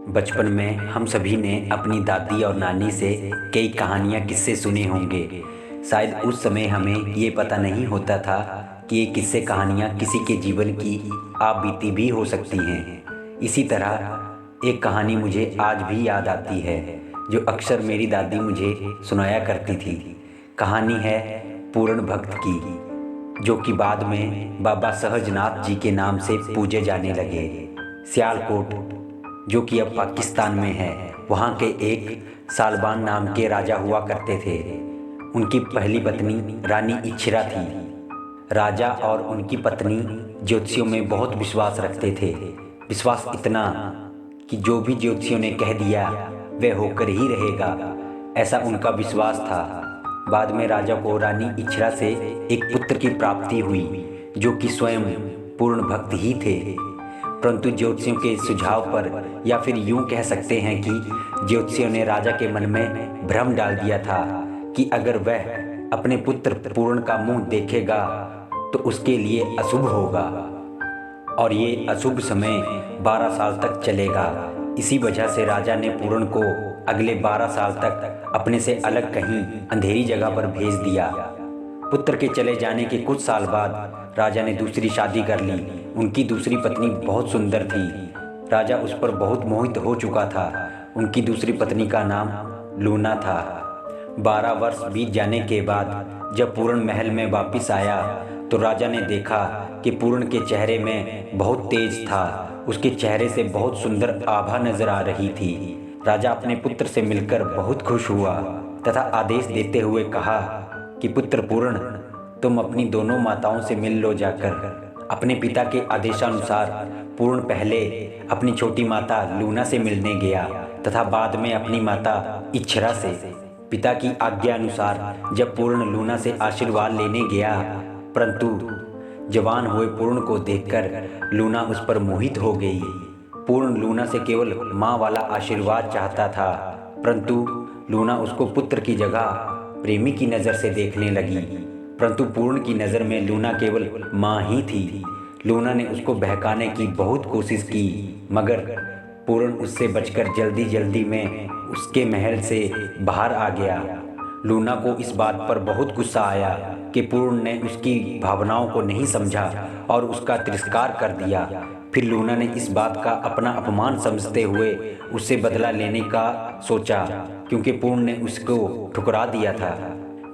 बचपन में हम सभी ने अपनी दादी और नानी से कई कहानियाँ किस्से सुने होंगे। शायद उस समय हमें ये पता नहीं होता था कि ये किस्से कहानियाँ किसी के जीवन की आप बीती भी हो सकती हैं। इसी तरह एक कहानी मुझे आज भी याद आती है जो अक्सर मेरी दादी मुझे सुनाया करती थी। कहानी है पूर्ण भक्त की, जो कि बाद में बाबा सहजनाथ जी के नाम से पूजे जाने लगे। सियालकोट, जो कि अब पाकिस्तान में है, वहाँ के एक सालबान नाम के राजा हुआ करते थे। उनकी पहली पत्नी रानी इच्छरा थी। राजा और उनकी पत्नी ज्योतिषियों में बहुत विश्वास रखते थे। विश्वास इतना कि जो भी ज्योतिषियों ने कह दिया वह होकर ही रहेगा, ऐसा उनका विश्वास था। बाद में राजा को रानी इच्छरा से एक पुत्र की प्राप्ति हुई, जो कि स्वयं पूर्ण भक्त ही थे। परंतु ज्योतिषियों के सुझाव पर, या फिर यूं कह सकते हैं कि ज्योतिषियों ने राजा के मन में भ्रम डाल दिया था कि अगर वह अपने पुत्र पूर्ण का मुंह देखेगा तो उसके लिए अशुभ होगा, और ये अशुभ समय 12 साल तक चलेगा। इसी वजह से राजा ने पूर्ण को अगले 12 साल तक अपने से अलग कहीं अंधेरी जगह पर भेज दिया। पुत्र के चले जाने के कुछ साल बाद राजा ने दूसरी शादी कर ली। उनकी दूसरी पत्नी बहुत सुंदर थी। राजा उस पर बहुत मोहित हो चुका था। उनकी दूसरी पत्नी का नाम लूना था। 12 वर्ष बीत जाने के बाद जब पूर्ण महल में वापस आया तो राजा ने देखा कि पूर्ण के चेहरे में बहुत तेज था। उसके चेहरे से बहुत सुंदर आभा नजर आ रही थी। राजा अपने पुत्र से मिलकर बहुत खुश हुआ तथा आदेश देते हुए कहा कि पुत्र पूर्ण, तुम अपनी दोनों माताओं से मिल लो जाकर। अपने पिता के आदेशानुसार पूर्ण पहले अपनी छोटी माता लूना से मिलने गया तथा बाद में अपनी माता इच्छरा से। पिता की आज्ञा अनुसार जब पूर्ण लूना से आशीर्वाद लेने गया, परंतु जवान हुए पूर्ण को देखकर लूना उस पर मोहित हो गई। पूर्ण लूना से केवल माँ वाला आशीर्वाद चाहता था, परंतु लूना उसको पुत्र की जगह प्रेमी की नज़र से देखने लगी। परंतु पूर्ण की नज़र में लूना केवल माँ ही थी। लूना ने उसको बहकाने की बहुत कोशिश की, मगर पूर्ण उससे बचकर जल्दी जल्दी में उसके महल से बाहर आ गया। लूना को इस बात पर बहुत गुस्सा आया कि पूर्ण ने उसकी भावनाओं को नहीं समझा और उसका तिरस्कार कर दिया। फिर लूना ने इस बात का अपना अपमान समझते हुए उससे बदला लेने का सोचा, क्योंकि पूर्ण ने उसको ठुकरा दिया था।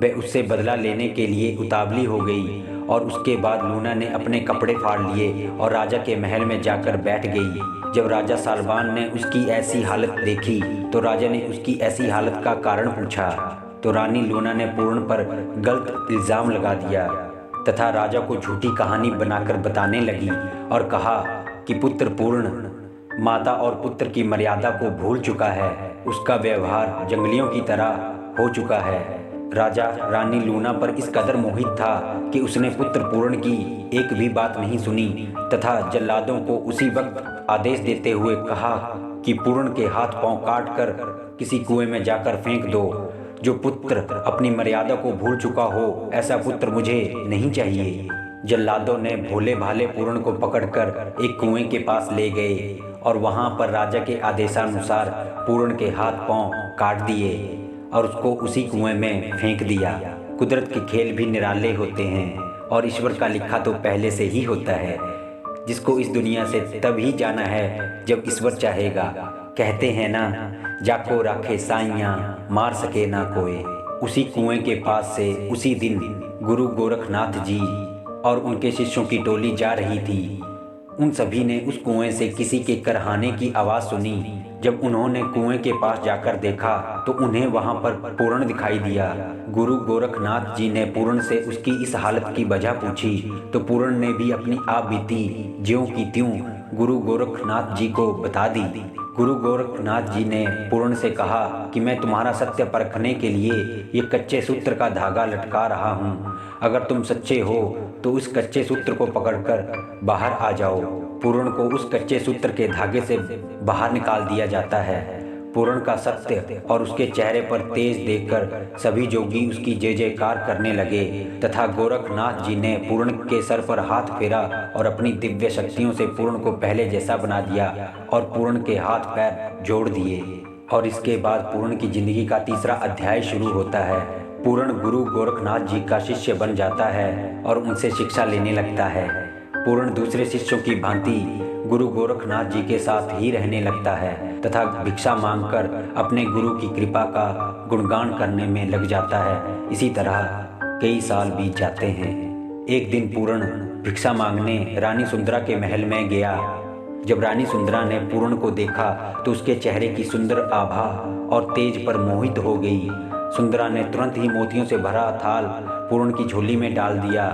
वह उससे बदला लेने के लिए उतावली हो गई और उसके बाद लूना ने अपने कपड़े फाड़ लिए और राजा के महल में जाकर बैठ गई। जब राजा सालबान ने उसकी ऐसी हालत देखी तो राजा ने उसकी ऐसी हालत का कारण पूछा, तो रानी लूना ने पूर्ण पर गलत इल्ज़ाम लगा दिया तथा राजा को झूठी कहानी बनाकर बताने लगी और कहा कि पुत्र पूर्ण माता और पुत्र की मर्यादा को भूल चुका है। उसका व्यवहार जंगलियों की तरह हो चुका है। राजा रानी लूना पर इस कदर मोहित था कि उसने पुत्र पूर्ण की एक भी बात नहीं सुनी तथा जल्लादों को उसी वक्त आदेश देते हुए कहा कि पूर्ण के हाथ पांव काट कर किसी कुएं में जाकर फेंक दो। जो पुत्र अपनी मर्यादा को भूल चुका हो, ऐसा पुत्र मुझे नहीं चाहिए। जल्लादों ने भोले भाले पूर्ण को पकड़कर एक कुएं के पास ले गए और वहां पर राजा के आदेशानुसार पूर्ण के हाथ पांव काट दिए और उसको उसी कुएं में फेंक दिया। कुदरत के खेल भी निराले होते हैं और ईश्वर का लिखा तो पहले से ही होता है, जिसको इस दुनिया से तब ही जाना है जब ईश्वर चाहेगा। कहते हैं ना, जाको राखे साइयां मार सके ना कोई। उसी कुएं के पास से उसी दिन गुरु गोरखनाथ जी और उनके शिष्यों की टोली जा रही थी। उन सभी ने उस कुएं से किसी के करहाने की आवाज़ सुनी। जब उन्होंने कुएं के पास जाकर देखा तो उन्हें वहां पर पूर्ण दिखाई दिया। गुरु गोरखनाथ जी ने पूर्ण से उसकी इस हालत की वजह पूछी तो पूर्ण ने भी अपनी आप बीती ज्यों की त्यों गुरु गोरखनाथ जी को बता दी। गुरु गोरखनाथ जी ने पूर्ण से कहा कि मैं तुम्हारा सत्य परखने के लिए ये कच्चे सूत्र का धागा लटका रहा हूँ। अगर तुम सच्चे हो तो उस कच्चे सूत्र को पकड़कर बाहर आ जाओ। पूर्ण को उस कच्चे सूत्र के धागे से बाहर निकाल दिया जाता है। पूरण का सत्य और उसके चेहरे पर तेज देखकर सभी जोगी उसकी जय जयकार करने लगे तथा गोरखनाथ जी ने पूरण के सर पर हाथ फेरा और अपनी दिव्य शक्तियों से पूरण को पहले जैसा बना दिया और पूरण के हाथ पैर जोड़ दिए। और इसके बाद पूरण की जिंदगी का तीसरा अध्याय शुरू होता है। पूरण गुरु गोरखनाथ जी का शिष्य बन जाता है और उनसे शिक्षा लेने लगता है। पूरण दूसरे शिष्यों की भांति गुरु गोरखनाथ जी के साथ ही रहने लगता है तथा भिक्षा मांगकर अपने गुरु की कृपा का गुणगान करने में लग जाता है। इसी तरह कई साल बीत जाते हैं। एक दिन पूरण भिक्षा मांगने रानी सुंदरा के महल में गया। जब रानी सुंदरा ने पूरण को देखा तो उसके चेहरे की सुंदर आभा और तेज पर मोहित हो गई। सुंदरा ने तुरंत ही मोतियों से भरा थाल पूरण की झोली में डाल दिया।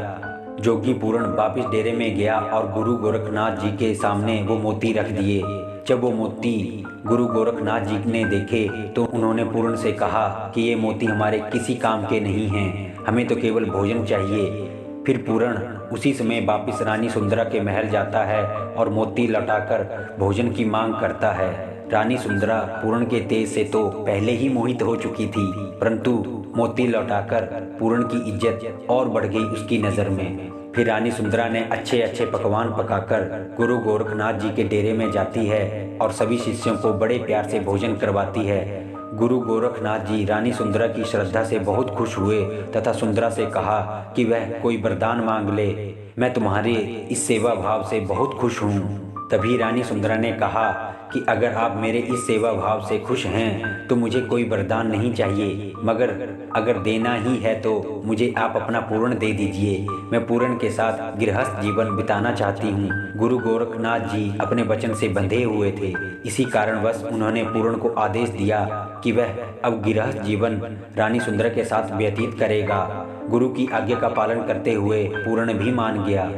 जोगी पूरण वापिस डेरे में गया और गुरु गोरखनाथ जी के सामने वो मोती रख दिए। जब वो मोती गुरु गोरखनाथ जी ने देखे तो उन्होंने पूरण से कहा कि ये मोती हमारे किसी काम के नहीं हैं, हमें तो केवल भोजन चाहिए। फिर पूरण उसी समय वापिस रानी सुंदरा के महल जाता है और मोती लौटाकर भोजन की मांग करता है। रानी सुंदरा पूरण के तेज से तो पहले ही मोहित हो चुकी थी, परंतु मोती लौटाकर पूरण की इज्जत और बढ़ गई उसकी नज़र में। फिर रानी सुंदरा ने अच्छे अच्छे पकवान पकाकर गुरु गोरखनाथ जी के डेरे में जाती है और सभी शिष्यों को बड़े प्यार से भोजन करवाती है। गुरु गोरखनाथ जी रानी सुंदरा की श्रद्धा से बहुत खुश हुए तथा सुंदरा से कहा कि वह कोई वरदान मांग ले, मैं तुम्हारे इस सेवा भाव से बहुत खुश हूँ। तभी रानी सुंदरा ने कहा कि अगर आप मेरे इस सेवा भाव से खुश हैं तो मुझे कोई वरदान नहीं चाहिए, मगर अगर देना ही है तो मुझे आप अपना पूरण दे दीजिए। मैं पूरण के साथ गृहस्थ जीवन बिताना चाहती हूँ। गुरु गोरखनाथ जी अपने वचन से बंधे हुए थे, इसी कारणवश उन्होंने पूरण को आदेश दिया कि वह अब गृहस्थ जीवन रानी सुंदरा के साथ व्यतीत करेगा। गुरु की आज्ञा का पालन करते हुए पूरण भी मान गया।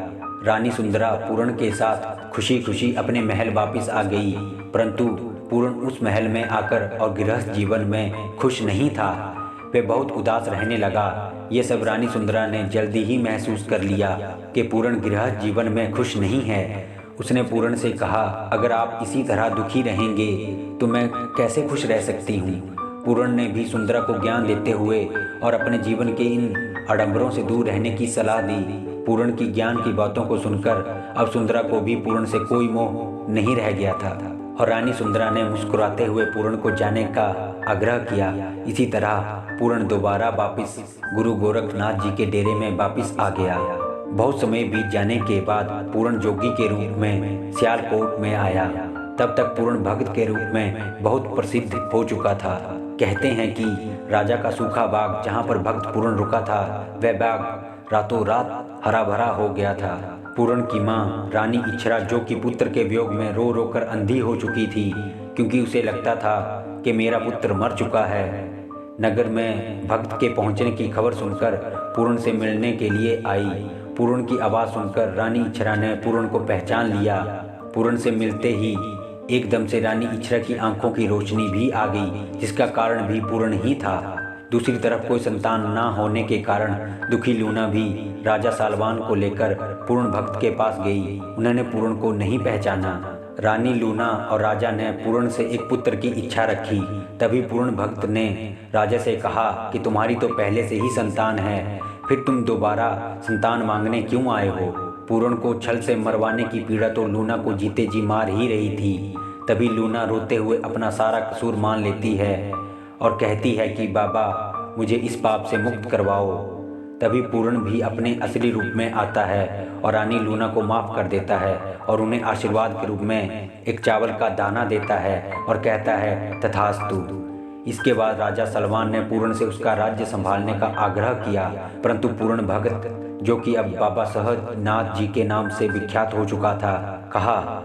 रानी सुंदरा पूरण के साथ खुशी खुशी अपने महल वापिस आ गई, परंतु पूरण उस महल में आकर और गृहस्थ जीवन में खुश नहीं था। वह बहुत उदास रहने लगा। ये सब रानी सुंदरा ने जल्दी ही महसूस कर लिया कि पूरण गृहस्थ जीवन में खुश नहीं है। उसने पूरण से कहा, अगर आप इसी तरह दुखी रहेंगे तो मैं कैसे खुश रह सकती हूँ। पूरण ने भी सुंदरा को ज्ञान देते हुए और अपने जीवन के इन आडंबरों से दूर रहने की सलाह दी। पूरण की ज्ञान की बातों को सुनकर अब सुंदरा को भी पूरण से कोई मोह नहीं रह गया था और रानी सुंदरा ने मुस्कुराते हुए पूरण को जाने का आग्रह किया। इसी तरह पूरण दोबारा वापिस गुरु गोरखनाथ जी के डेरे में वापिस आ गया। बहुत समय बीत जाने के बाद पूरण जोगी के रूप में सियालकोट में आया। तब तक पूरण भक्त के रूप में बहुत प्रसिद्ध हो चुका था। कहते हैं कि राजा का सूखा बाग जहाँ पर भक्त पूरण रुका था, वह बाग रातों रात हरा भरा हो गया था। पूरण की माँ रानी इच्छरा, जो कि पुत्र के वियोग में रो रो कर अंधी हो चुकी थी, क्योंकि उसे लगता था कि मेरा पुत्र मर चुका है, नगर में भक्त के पहुंचने की खबर सुनकर पूरण से मिलने के लिए आई। पूरण की आवाज़ सुनकर रानी इच्छरा ने पूरण को पहचान लिया। पूरण से मिलते ही एकदम से रानी इच्छरा की आंखों की रोशनी भी आ गई, जिसका कारण भी पूरण ही था। दूसरी तरफ कोई संतान ना होने के कारण दुखी लूना भी राजा सालवान को लेकर पूर्ण भक्त के पास गई। उन्होंने पूर्ण को नहीं पहचाना। रानी लूना और राजा ने पूर्ण से एक पुत्र की इच्छा रखी। तभी पूर्ण भक्त ने राजा से कहा कि तुम्हारी तो पहले से ही संतान है, फिर तुम दोबारा संतान मांगने क्यों आए हो। पूर्ण को छल से मरवाने की पीड़ा तो लूना को जीते जी मार ही रही थी। तभी लूना रोते हुए अपना सारा कसूर मान लेती है और कहती है कि बाबा मुझे इस पाप से मुक्त करवाओ। तभी पूर्ण भी अपने असली रूप में आता है और रानी लूना को माफ़ कर देता है और उन्हें आशीर्वाद के रूप में एक चावल का दाना देता है और कहता है तथास्तु। इसके बाद राजा सलमान ने पूर्ण से उसका राज्य संभालने का आग्रह किया, परंतु पूर्ण भक्त, जो कि अब बाबा सहजनाथ जी के नाम से विख्यात हो चुका था, कहा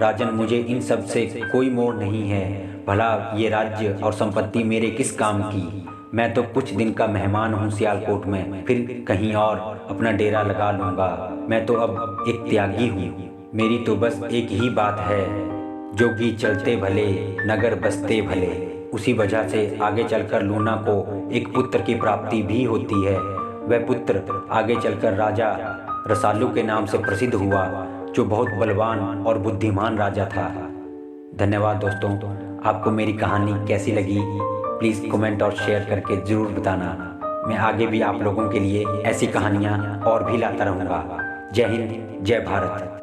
राजन मुझे इन सब से कोई मोह नहीं है। भला ये राज्य और संपत्ति मेरे किस काम की। मैं तो कुछ दिन का मेहमान हूँ सियालकोट में, फिर कहीं और अपना डेरा लगा लूँगा। मैं तो अब एक त्यागी हूँ। मेरी तो बस एक ही बात है, जोगी चलते भले नगर बसते भले। उसी वजह से आगे चलकर लूना को एक पुत्र की प्राप्ति भी होती है। वह पुत्र आगे चलकर राजा रसालू के नाम से प्रसिद्ध हुआ, जो बहुत बलवान और बुद्धिमान राजा था। धन्यवाद दोस्तों। आपको मेरी कहानी कैसी लगी प्लीज़ कमेंट और शेयर करके ज़रूर बताना। मैं आगे भी आप लोगों के लिए ऐसी कहानियाँ और भी लाता रहूँगा। जय हिंद, जय भारत।